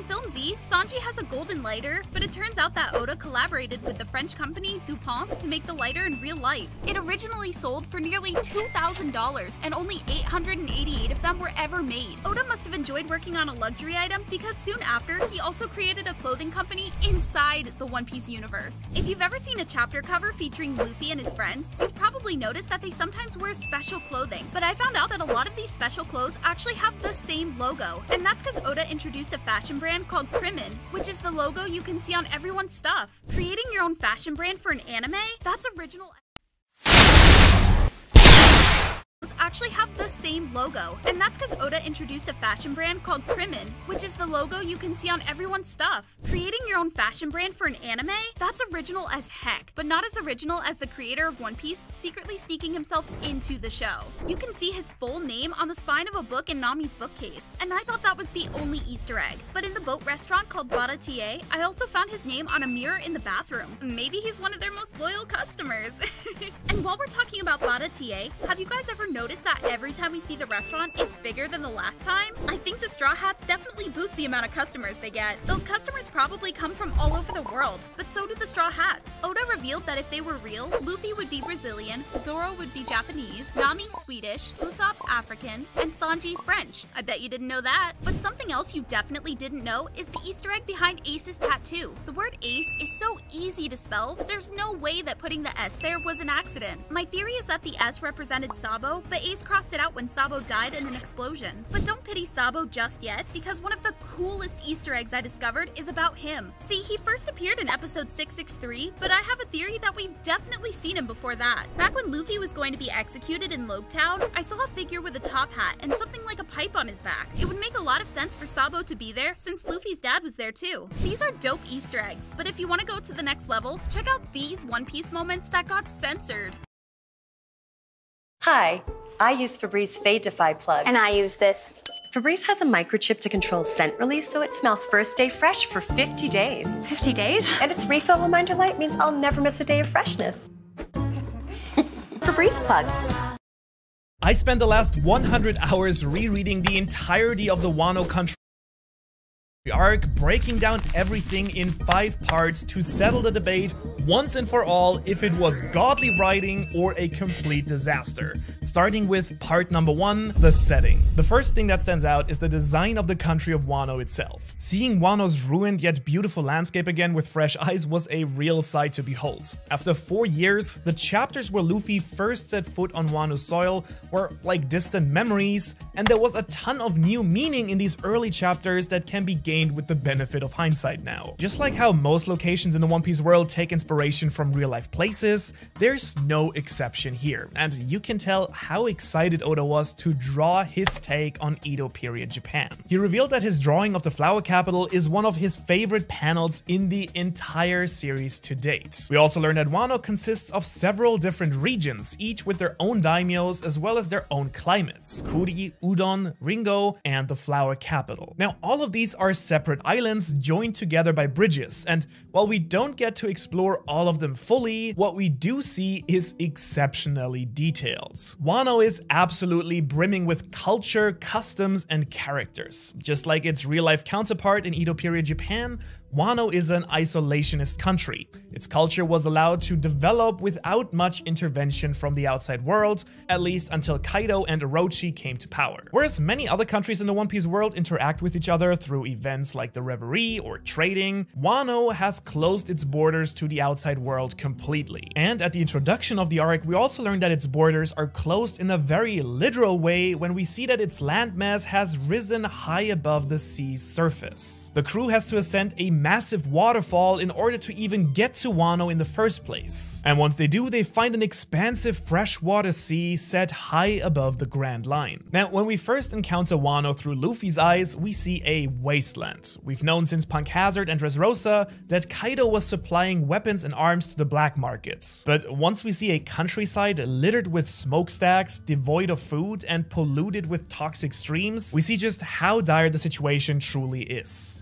Film Z, Sanji has a golden lighter, but it turns out that Oda collaborated with the French company DuPont to make the lighter in real life. It originally sold for nearly $2,000, and only 888 of them were ever made. Oda must have enjoyed working on a luxury item because soon after, he also created a clothing company inside the One Piece universe. If you've ever seen a chapter cover featuring Luffy and his friends, you've probably noticed that they sometimes wear special clothing. But I found out that a lot of these special clothes actually have the same logo, and that's because Oda introduced a fashion brand called Krimen, which is the logo you can see on everyone's stuff. Creating your own fashion brand for an anime? That's original. Actually have the same logo, and that's because Oda introduced a fashion brand called Krimen, which is the logo you can see on everyone's stuff. Creating your own fashion brand for an anime? That's original as heck, but not as original as the creator of One Piece secretly sneaking himself into the show. You can see his full name on the spine of a book in Nami's bookcase, and I thought that was the only Easter egg. But in the boat restaurant called Baratier, I also found his name on a mirror in the bathroom. Maybe he's one of their most loyal customers. And while we're talking about Baratier, have you guys ever noticed that every time we see the restaurant, it's bigger than the last time? I think the Straw Hats definitely boost the amount of customers they get. Those customers probably come from all over the world, but so do the Straw Hats. Oda revealed that if they were real, Luffy would be Brazilian, Zoro would be Japanese, Nami Swedish, Usopp African, and Sanji French. I bet you didn't know that. But something else you definitely didn't know is the Easter egg behind Ace's tattoo. The word Ace is so easy to spell, there's no way that putting the S there was an accident. My theory is that the S represented Sabo, but Ace crossed it out when Sabo died in an explosion. But don't pity Sabo just yet, because one of the coolest Easter eggs I discovered is about him. See, he first appeared in episode 663, but I have a theory that we've definitely seen him before that. Back when Luffy was going to be executed in Loguetown, I saw a figure with a top hat and something like a pipe on his back. It would make a lot of sense for Sabo to be there since Luffy's dad was there too. These are dope Easter eggs, but if you want to go to the next level, check out these One Piece moments that got censored. Hi, I use Febreze Fade Defy plug. And I use this. Febreze has a microchip to control scent release so it smells first day fresh for 50 days. 50 days? And its refill reminder light means I'll never miss a day of freshness. Febreze plug. I spent the last 100 hours rereading the entirety of the Wano Country arc, breaking down everything in 5 parts to settle the debate once and for all if it was godly writing or a complete disaster. Starting with part number 1, the setting. The first thing that stands out is the design of the country of Wano itself. Seeing Wano's ruined yet beautiful landscape again with fresh eyes was a real sight to behold. After 4 years, the chapters where Luffy first set foot on Wano's soil were like distant memories, and there was a ton of new meaning in these early chapters that can be gained with the benefit of hindsight now. Just like how most locations in the One Piece world take inspiration from real life places, there's no exception here, and you can tell how excited Oda was to draw his take on Edo period Japan. He revealed that his drawing of the flower capital is one of his favorite panels in the entire series to date. We also learned that Wano consists of several different regions, each with their own daimyos as well as their own climates: Kuri, Udon, Ringo, and the flower capital. Now, all of these are separate islands joined together by bridges, and while we don't get to explore all of them fully, what we do see is exceptionally detailed. Wano is absolutely brimming with culture, customs, and characters. Just like its real-life counterpart in Edo period Japan, Wano is an isolationist country. Its culture was allowed to develop without much intervention from the outside world, at least until Kaido and Orochi came to power. Whereas many other countries in the One Piece world interact with each other through events like the Reverie or trading, Wano has closed its borders to the outside world completely. And at the introduction of the arc, we also learned that its borders are closed in a very literal way when we see that its landmass has risen high above the sea's surface. The crew has to ascend a massive waterfall in order to even get to Wano in the first place. And once they do, they find an expansive freshwater sea set high above the Grand Line. Now, when we first encounter Wano through Luffy's eyes, we see a wasteland. We've known since Punk Hazard and Dressrosa that Kaido was supplying weapons and arms to the black markets. But once we see a countryside littered with smokestacks, devoid of food, and polluted with toxic streams, we see just how dire the situation truly is.